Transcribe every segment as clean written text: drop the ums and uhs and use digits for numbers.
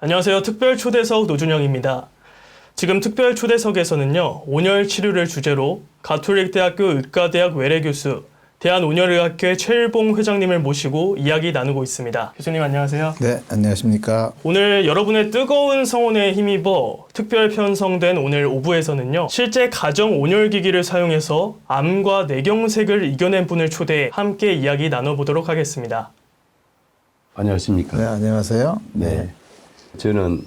안녕하세요. 특별 초대석 노준영입니다. 지금 특별 초대석에서는요, 온열 치료를 주제로 가톨릭대학교 의과대학 외래교수, 대한온열의학회 최일봉 회장님을 모시고 이야기 나누고 있습니다. 교수님 안녕하세요. 네, 안녕하십니까. 오늘 여러분의 뜨거운 성원에 힘입어 특별 편성된 오늘 5부에서는요, 실제 가정 온열기기를 사용해서 암과 뇌경색을 이겨낸 분을 초대해 함께 이야기 나눠보도록 하겠습니다. 안녕하십니까. 네, 안녕하세요. 네. 저는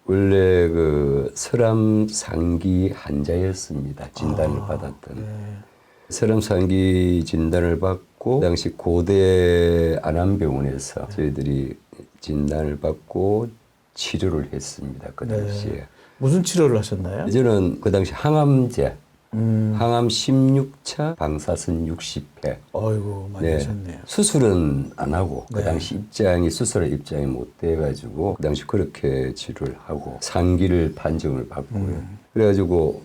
원래 그 설암 상기 환자였습니다. 진단을 받았던. 네. 설암 상기 진단을 받고 그 당시 고대 안암병원에서 저희들이 진단을 받고 치료를 했습니다. 그 당시에. 네. 무슨 치료를 하셨나요? 저는 그 당시 항암제, 항암 16차, 방사선 60회. 어이구, 많이 하셨네요. 수술은 안 하고 그 네. 당시 수술할 입장이 못 돼가지고 그 당시 그렇게 치료를 하고 상기를 판정을 받고요. 그래가지고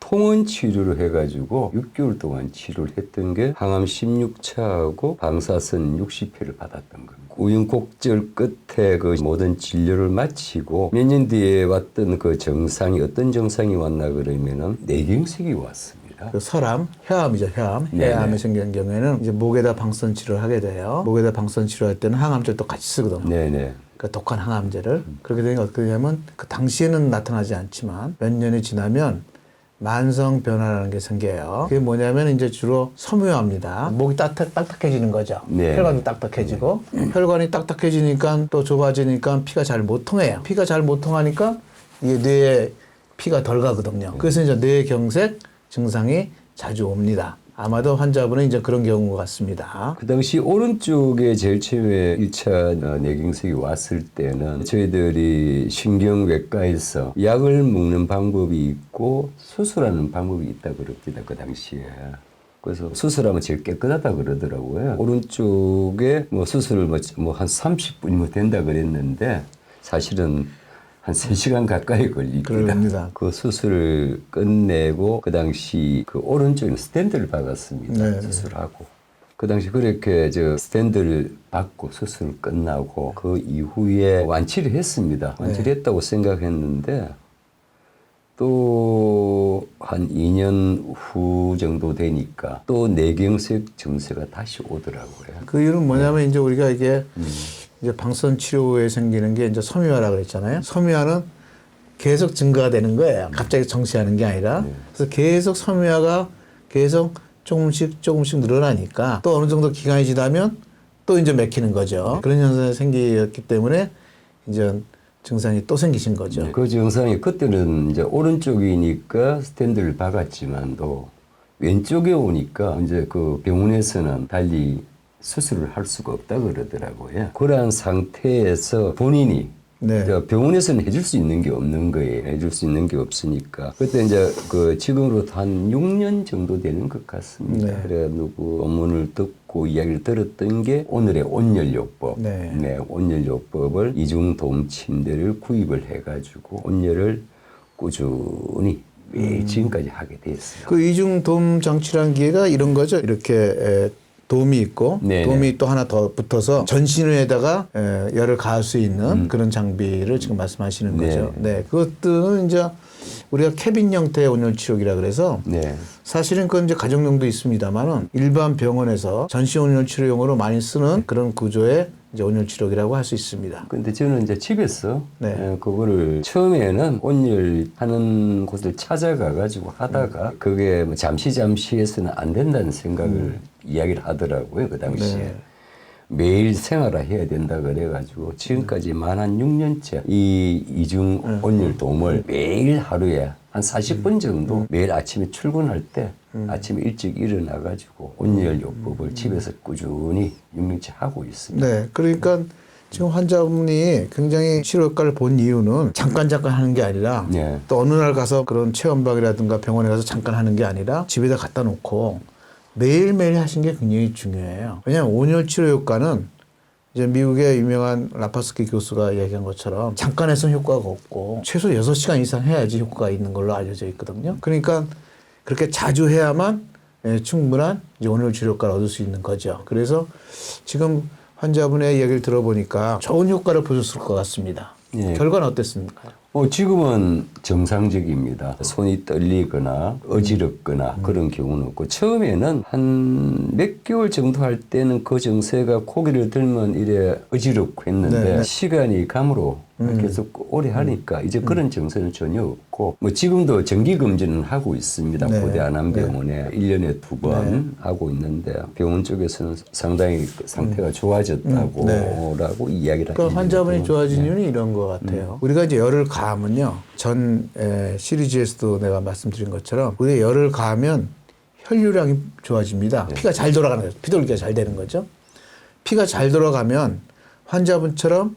통원 치료를 해가지고 6개월 동안 치료를 했던 게 항암 16차하고 방사선 60회를 받았던 겁니다. 우여곡절 끝에 그 모든 진료를 마치고 몇 년 뒤에 왔던 그 정상이 어떤 정상이 왔나 그러면은 뇌경색이 왔습니다. 그 설암, 폐암이죠, 폐암. 네네. 폐암이 생긴 경우에는 이제 목에다 방사선 치료를 하게 돼요. 목에다 방사선 치료할 때는 항암제도 같이 쓰거든요. 네네. 그 독한 항암제를. 그렇게 되니까 어떻게 되냐면 그 당시에는 나타나지 않지만 몇 년이 지나면 만성 변화라는 게 생겨요. 그게 뭐냐면 이제 주로 섬유화입니다. 목이 딱딱해지는 거죠. 네. 혈관이 딱딱해지고 혈관이 딱딱해지니까 또 좁아지니까 피가 잘 못 통해요. 피가 잘 못 통하니까 이게 뇌에 피가 덜 가거든요. 그래서 이제 뇌경색 증상이 자주 옵니다. 아마도 환자분은 이제 그런 경우 같습니다. 그 당시 오른쪽에 제일 처음에 1차 뇌경색이 왔을 때는 저희들이 신경외과에서 약을 먹는 방법이 있고 수술하는 방법이 있다 그럽니다. 그 당시에. 그래서 수술하면 제일 깨끗하다 그러더라고요. 오른쪽에 뭐 수술을 뭐 한 30분이면 된다 그랬는데 사실은 한 3시간 가까이 걸립니다. 그럽니다. 그 수술을 끝내고 그 당시 그 오른쪽에 스텐트를 박았습니다. 네. 수술하고. 그 당시 그렇게 저 스텐트를 받고 수술 끝나고 그 이후에 완치를 했습니다. 완치를 했다고 생각했는데 또 한 2년 후 정도 되니까 또 뇌경색 증세가 다시 오더라고요. 그 이유는 뭐냐면 이제 우리가 이게 이제 방사선 치료에 생기는 게 이제 섬유화라고 그랬잖아요. 섬유화는 계속 증가가 되는 거예요. 갑자기 정지하는 게 아니라. 그래서 계속 섬유화가 계속 조금씩 늘어나니까 또 어느 정도 기간이 지나면 또 이제 맥히는 거죠. 그런 현상이 생기기 때문에 이제 증상이 또 생기신 거죠. 그 증상이 그때는 이제 오른쪽이니까 스탠드를 박았지만도 왼쪽에 오니까 이제 그 병원에서는 달리 수술을 할 수가 없다 그러더라고요. 그러한 상태에서 본인이 네. 병원에서는 해줄 수 있는 게 없는 거예요. 해줄 수 있는 게 없으니까. 그때 이제 그 지금으로 한 6년 정도 되는 것 같습니다. 네. 그래 누구 논문을 듣고 이야기를 들었던 게 오늘의 온열요법. 네. 온열요법을 이중도움 침대를 구입을 해가지고 온열을 꾸준히 지금까지 하게 됐어요. 그 이중도움 장치라는 기계가 이런 거죠. 이렇게 도움이 있고 네네. 도움이 또 하나 더 붙어서 전신에다가 열을 가할 수 있는 그런 장비를 지금 말씀하시는 거죠. 네, 그것들은 이제 우리가 캐빈 형태의 온열 치료기라 그래서 네. 사실은 그건 이제 가정용도 있습니다만은 일반 병원에서 전신 온열 치료용으로 많이 쓰는 그런 구조의 이제 온열 치료기라고 할 수 있습니다. 근데 저는 이제 집에서 네. 그거를 처음에는 온열하는 곳을 찾아가가지고 하다가 그게 뭐 잠시 해서는 안 된다는 생각을 이야기를 하더라고요. 그 당시에. 네. 매일 생활화 해야 된다 그래가지고 지금까지 만 한 6년째 이 이중 온열 도움을 매일 하루에 한 40분 정도 매일 아침에 출근할 때 아침에 일찍 일어나가지고 온열 요법을 집에서 꾸준히 6년째 하고 있습니다. 네, 그러니까 지금 환자분이 굉장히 치료 효과를 본 이유는 잠깐 하는 게 아니라 네. 또 어느 날 가서 그런 체험박이라든가 병원에 가서 잠깐 하는 게 아니라 집에다 갖다 놓고 매일매일 하신 게 굉장히 중요해요. 왜냐하면 온열 치료 효과는 이제 미국의 유명한 라파스키 교수가 이야기한 것처럼 잠깐 해서는 효과가 없고 최소 6시간 이상 해야지 효과가 있는 걸로 알려져 있거든요. 그러니까 그렇게 자주 해야만 충분한 이제 온열 치료 효과를 얻을 수 있는 거죠. 그래서 지금 환자분의 이야기를 들어보니까 좋은 효과를 보셨을 것 같습니다. 예. 결과는 어땠습니까? 지금은 정상적입니다. 손이 떨리거나 어지럽거나 그런 경우는 없고, 처음에는 한 몇 개월 정도 할 때는 그 증세가 고개를 들면 이래 어지럽고 했는데 네. 시간이 감으로 계속 오래 하니까 이제 그런 증세는 전혀 없고, 뭐 지금도 정기검진은 하고 있습니다. 네. 고대 안암병원에 1년에 2번 하고 있는데, 병원 쪽에서는 상당히 그 상태가 좋아졌다고 네. 라고 이야기를 그러니까 환자분이 하시거든요. 좋아진 이유는 이런 것 같아요. 우리가 이제 열을 가하면요. 전 시리즈에서도 내가 말씀드린 것처럼 우리가 열을 가하면 혈류량이 좋아집니다. 피가 잘 돌아가는 거죠. 피돌기가 잘 되는 거죠. 피가 잘 돌아가면 환자분처럼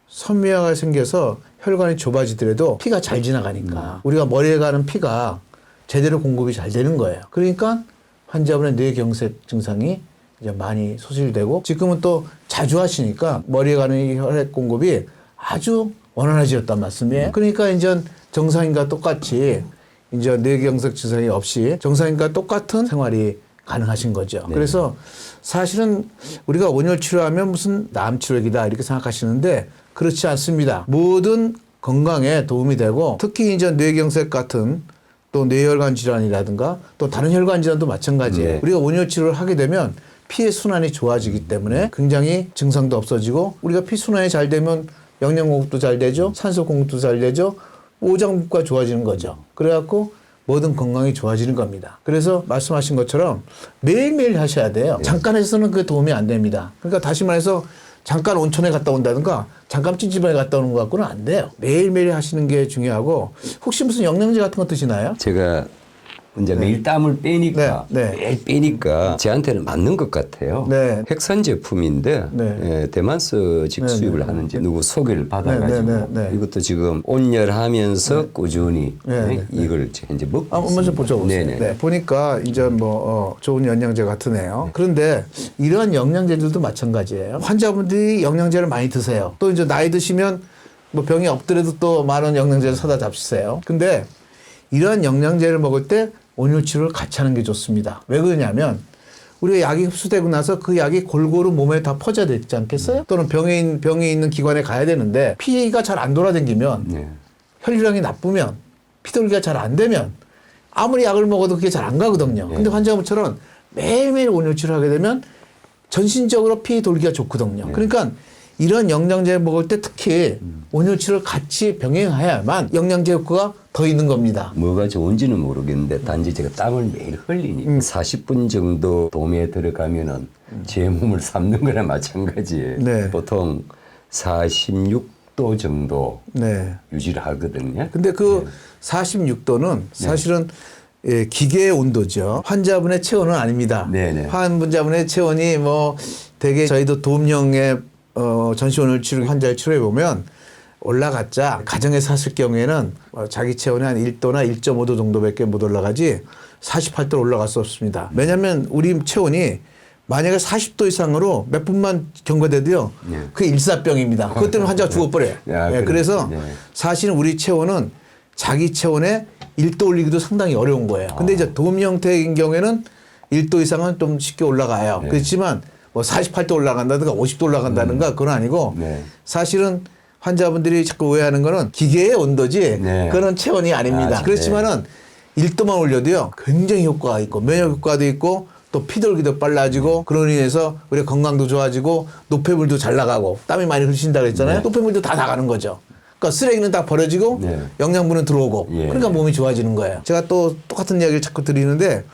선미화가 생겨서 혈관이 좁아지더라도 피가 잘 지나가니까 우리가 머리에 가는 피가 제대로 공급이 잘 되는 거예요. 그러니까 환자분의 뇌경색 증상이 이제 많이 소실되고, 지금은 또 자주 하시니까 머리에 가는 이 혈액 공급이 아주 원활해졌단 말씀이에요. 그러니까 이제 정상인과 똑같이 이제 뇌경색 증상이 없이 정상인과 똑같은 생활이 가능하신 거죠. 네. 그래서 사실은 우리가 온열 치료하면 무슨 남 치료기다 이렇게 생각하시는데 그렇지 않습니다. 모든 건강에 도움이 되고, 특히 이제 뇌경색 같은 또 뇌혈관 질환이라든가 또 다른 혈관 질환도 마찬가지예요. 네. 우리가 온열 치료를 하게 되면 피의 순환이 좋아지기 때문에 굉장히 증상도 없어지고, 우리가 피 순환이 잘 되면 영양 공급도 잘 되죠. 산소 공급도 잘 되죠. 오장육부가 좋아지는 거죠. 그래갖고 모든 건강이 좋아지는 겁니다. 그래서 말씀하신 것처럼 매일매일 하셔야 돼요. 잠깐 해서는 그게 도움이 안 됩니다. 그러니까 다시 말해서 잠깐 온천에 갔다 온다든가 잠깐 찜질방에 갔다 오는 것 갖고는 안 돼요. 매일매일 하시는 게 중요하고, 혹시 무슨 영양제 같은 거 드시나요? 제가 이제 매일 땀을 빼니까 네, 네. 매일 빼니까 저한테는 맞는 것 같아요. 네. 핵산 제품인데 네. 예, 대만서 직수입을 하는지 누구 소개를 받아가지고 네. 이것도 지금 온열하면서 꾸준히 네, 네, 이걸 현재 먹고 먼저 있습니다. 보셔보세요. 네네. 네, 보니까 이제 좋은 영양제 같으네요. 그런데 이러한 영양제들도 마찬가지예요. 환자분들이 영양제를 많이 드세요. 또 이제 나이 드시면 뭐 병이 없더라도 또 많은 영양제를 사다 잡수세요. 근데 이러한 영양제를 먹을 때 온열 치료를 같이 하는 게 좋습니다. 왜 그러냐면 우리가 약이 흡수되고 나서 그 약이 골고루 몸에 다 퍼져야 되지 않겠어요? 또는 병이 있는 기관에 가야 되는데 피가 잘 안 돌아다니면 네. 혈류량이 나쁘면 피돌기가 잘 안 되면 아무리 약을 먹어도 그게 잘 안 가거든요. 근데 환자분처럼 매일매일 온열 치료를 하게 되면 전신적으로 피 돌기가 좋거든요. 그러니까 이런 영양제 먹을 때 특히 온열 치료를 같이 병행해야만 영양제 효과가 더 있는 겁니다. 뭐가 좋은지는 모르겠는데 단지 제가 땀을 매일 흘리니까 40분 정도 도매에 들어가면은 제 몸을 삶는 거나 마찬가지예요. 네. 보통 46도 정도 네. 유지를 하거든요. 근데 그 46도는 사실은 기계의 온도죠. 환자분의 체온은 아닙니다. 네네. 환자분의 체온이 뭐 되게 저희도 도움형의 전시온열 치료 환자를 치료해 보면 올라갔자 가정에서 하실 경우에는 자기 체온이 한 1도나 1.5도 정도밖에 못 올라가지 48도로 올라갈 수 없습니다. 왜냐하면 우리 체온이 만약에 40도 이상으로 몇 분만 경과돼도요, 그게 일사병입니다. 그것 때문에 환자가 죽어버려요. 그래서 사실은 우리 체온은 자기 체온에 1도 올리기도 상당히 어려운 거예요. 근데 이제 도움 형태인 경우에는 1도 이상은 좀 쉽게 올라가요. 그렇지만 뭐 48도 올라간다든가 50도 올라간다든가 그건 아니고 사실은 환자분들이 자꾸 오해하는 거는 기계의 온도지 그런 체온이 아닙니다. 그렇지만은 1도만 올려도요 굉장히 효과가 있고 면역 효과도 있고 또 피돌기도 빨라지고 그런 인해서 우리 건강도 좋아지고 노폐물도 잘 나가고 땀이 많이 흐르신다 그랬잖아요. 노폐물도 다 나가는 거죠. 그러니까 쓰레기는 다 버려지고 영양분은 들어오고 그러니까 몸이 좋아지는 거예요. 제가 또 똑같은 이야기를 자꾸 드리는데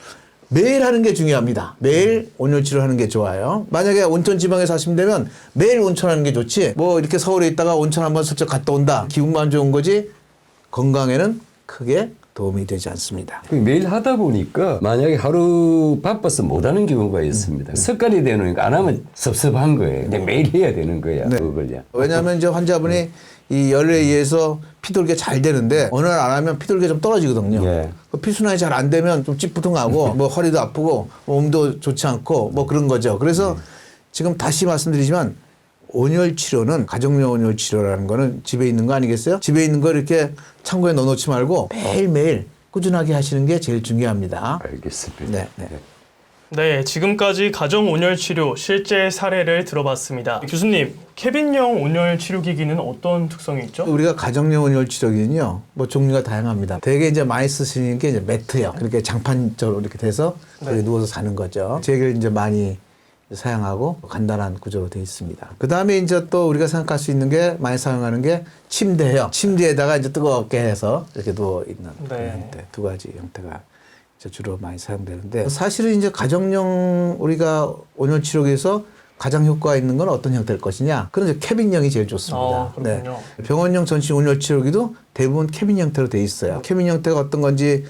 매일 하는 게 중요합니다. 매일 온열 치료하는 게 좋아요. 만약에 온천 지방에 사시면 되면 매일 온천하는 게 좋지. 뭐 이렇게 서울에 있다가 온천 한번 슬쩍 갔다 온다. 기분만 좋은 거지 건강에는 크게 도움이 되지 않습니다. 매일 하다 보니까 만약에 하루 바빠서 못하는 경우가 있습니다. 습관이 되니까 안 하면 섭섭한 거예요. 근데 매일 해야 되는 거야. 그걸요. 왜냐하면 이제 환자분이 이 열에 의해서 피돌기가 잘 되는데 어느 날 안 하면 피돌기가 좀 떨어지거든요. 피순환이 잘 안 되면 좀 찌뿌둥하고 뭐 허리도 아프고 몸도 좋지 않고 뭐 그런 거죠. 그래서 지금 다시 말씀드리지만 온열 치료는 가정용 온열 치료라는 거는 집에 있는 거 아니겠어요? 집에 있는 거 이렇게 창고에 넣어놓지 말고 매일매일 꾸준하게 하시는 게 제일 중요합니다. 알겠습니다. 네. 네. 네, 지금까지 가정 온열 치료 실제 사례를 들어봤습니다. 교수님, 케빈형 온열 치료기기는 어떤 특성이 있죠? 우리가 가정용 온열 치료기는요, 뭐 종류가 다양합니다. 대개 이제 많이 쓰시는 게 이제 매트형, 그렇게 장판적으로 이렇게 돼서 거기 누워서 자는 거죠. 제게 이제 많이 사용하고 간단한 구조로 되어 있습니다. 그 다음에 이제 또 우리가 생각할 수 있는 게 많이 사용하는 게 침대형. 침대에다가 이제 뜨겁게 해서 이렇게 누워 있는 그런 형태. 두 가지 형태가 이제 주로 많이 사용되는데 사실은 이제 가정용 우리가 온열 치료기에서 가장 효과가 있는 건 어떤 형태일 것이냐? 그건 이제 케빈형이 제일 좋습니다. 그렇군요. 병원용 전신 온열 치료기도 대부분 케빈 형태로 되어 있어요. 케빈 형태가 어떤 건지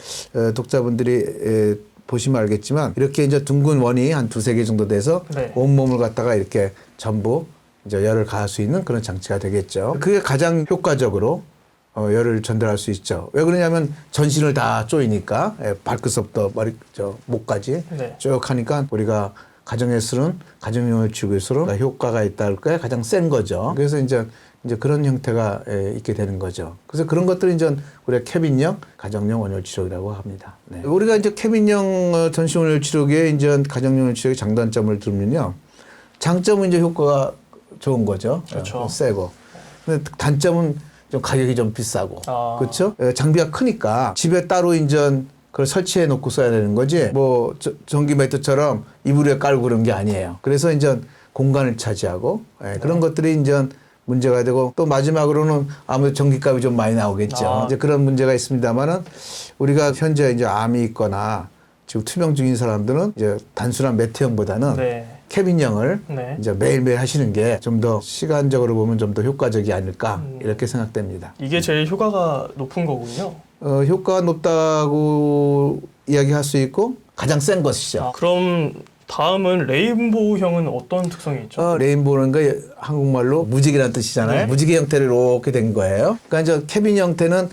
독자분들이 보시면 알겠지만 이렇게 이제 둥근 원이 한 두세 개 정도 돼서 네. 온몸을 갖다가 이렇게 전부 이제 열을 가할 수 있는 그런 장치가 되겠죠. 그게 가장 효과적으로 열을 전달할 수 있죠. 왜 그러냐면 전신을 다 쪼이니까 발끝부터 머리 목까지 네. 쭉 하니까 우리가 가정에 쓰는 가정용을 치료기에서는 효과가 있다는 게 가장 센 거죠. 그래서 이제 그런 형태가 있게 되는 거죠. 그래서 그런 것들이 이제 우리가 케빈형 가정용 온열 치료기라고 합니다. 네. 우리가 이제 케빈형 전신 온열 치료기에 이제 가정용 온열 치료기 장단점을 들면요. 장점은 이제 효과가 좋은 거죠. 그렇죠. 세고. 근데 단점은 좀 가격이 좀 비싸고. 그렇죠? 장비가 크니까 집에 따로 이제 그걸 설치해 놓고 써야 되는 거지. 뭐 전기 매트처럼 이불 위에 깔고 그런 게 아니에요. 그래서 이제 공간을 차지하고 그런 것들이 이제 문제가 되고 또 마지막으로는 아무래도 전기값이 좀 많이 나오겠죠. 이제 그런 문제가 있습니다만은 우리가 현재 이제 암이 있거나 지금 투병 중인 사람들은 이제 단순한 매트형보다는 케빈형을 이제 매일매일 하시는 게 좀 더 시간적으로 보면 좀 더 효과적이 아닐까 이렇게 생각됩니다. 이게 제일 효과가 높은 거군요. 효과가 높다고 이야기할 수 있고 가장 센 것이죠. 그럼 다음은 레인보우형은 어떤 특성이 있죠? 레인보우는 거 한국말로 무지개라는 뜻이잖아요. 무지개 형태로 이렇게 된 거예요. 그러니까 이제 케빈 형태는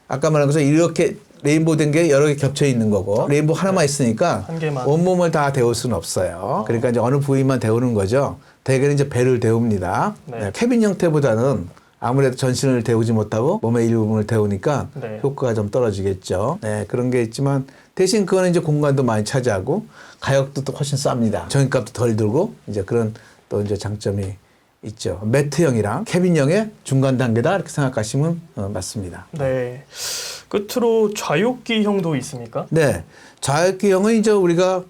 아까 말한 것처럼 이렇게 레인보우 된 게 여러 개 겹쳐 있는 거고 레인보우 하나만 있으니까 한 개만. 온몸을 다 데울 수는 없어요. 그러니까 이제 어느 부위만 데우는 거죠. 대개는 이제 배를 데웁니다. 케빈 형태보다는 아무래도 전신을 데우지 못하고 몸의 일부분을 데우니까 효과가 좀 떨어지겠죠. 그런 게 있지만 대신 그거는 이제 공간도 많이 차지하고 가격도 또 훨씬 쌉니다. 전기값도 덜 들고 이제 그런 또 이제 장점이 있죠. 매트형이랑 케빈형의 중간 단계다 이렇게 생각하시면 맞습니다. 네. 끝으로 좌욕기형도 있습니까? 네. 좌욕기형은 이제 우리가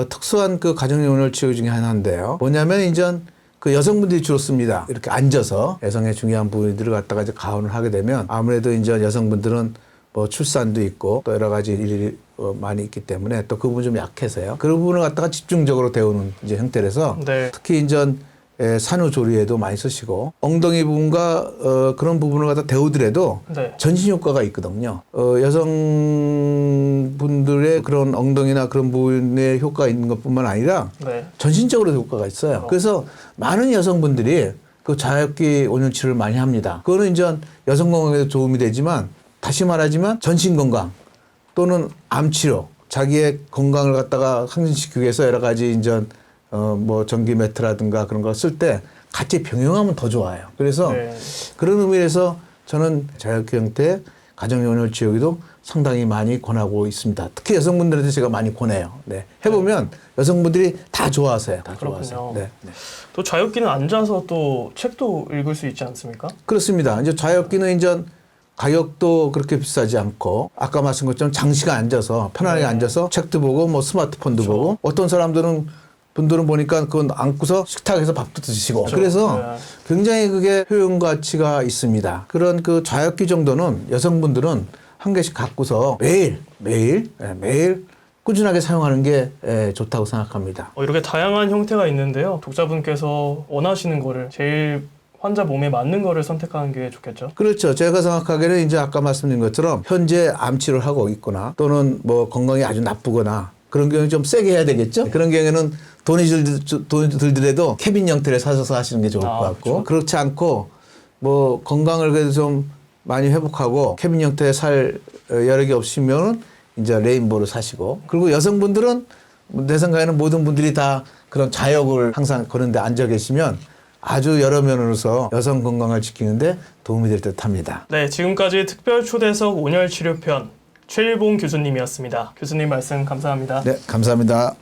특수한 그 가정용 온열 치료 중에 하나인데요. 뭐냐면 이제 그 여성분들이 주로 씁니다. 이렇게 앉아서 여성의 중요한 부위들을 갖다가 이제 가온을 하게 되면 아무래도 이제 여성분들은 뭐 출산도 있고 또 여러 가지 일이 많이 있기 때문에 또 그 부분 좀 약해서요. 그런 부분을 갖다가 집중적으로 데우는 이제 형태라서 특히 이제 산후조리에도 많이 쓰시고 엉덩이 부분과 그런 부분을 갖다 데우더라도 전신 효과가 있거든요. 여성분들의 그런 엉덩이나 그런 부분에 효과가 있는 것뿐만 아니라 전신적으로 효과가 있어요. 그래서 많은 여성분들이 그 좌욕기 온열 치료를 많이 합니다. 그거는 이제 여성 건강에도 도움이 되지만 다시 말하지만 전신 건강 또는 암 치료 자기의 건강을 갖다가 상승시키기 위해서 여러 가지 이제 뭐 전기 매트라든가 그런 거 쓸 때 같이 병행하면 더 좋아요. 그래서 그런 의미에서 저는 좌욕기 형태의 가정용 온열 치료기도 상당히 많이 권하고 있습니다. 특히 여성분들한테 제가 많이 권해요. 해보면 여성분들이 다 좋아하세요. 다 좋아하세요. 또 좌욕기는 앉아서 또 책도 읽을 수 있지 않습니까? 그렇습니다. 이제 좌욕기는 이제 가격도 그렇게 비싸지 않고 아까 말씀 것처럼 장시간 앉아서 편안하게 앉아서 책도 보고 뭐 스마트폰도 보고 어떤 분들은 보니까 그건 앉고서 식탁에서 밥도 드시고 그래서 굉장히 그게 효용 가치가 있습니다. 그런 그 좌욕기 정도는 여성분들은 한 개씩 갖고서 매일 꾸준하게 사용하는 게 좋다고 생각합니다. 이렇게 다양한 형태가 있는데요. 독자분께서 원하시는 거를 제일 환자 몸에 맞는 거를 선택하는 게 좋겠죠? 그렇죠. 제가 생각하기에는 이제 아까 말씀드린 것처럼 현재 암 치료를 하고 있거나 또는 뭐 건강이 아주 나쁘거나 그런 경우는 좀 세게 해야 되겠죠? 그런 경우에는 돈이 들더라도 케빈 형태를 사셔서 하시는 게 좋을 것 같고 그렇지 않고 뭐 건강을 그래도 좀 많이 회복하고 케빈 형태의 살 여러 개 없으면 이제 레인보우를 사시고 그리고 여성분들은 내 생각에는 모든 분들이 다 그런 좌욕을 항상 그런 데 앉아 계시면 아주 여러 면으로서 여성 건강을 지키는데 도움이 될 듯합니다. 네, 지금까지 특별 초대석 온열 치료편 최일봉 교수님이었습니다. 교수님 말씀 감사합니다. 네, 감사합니다.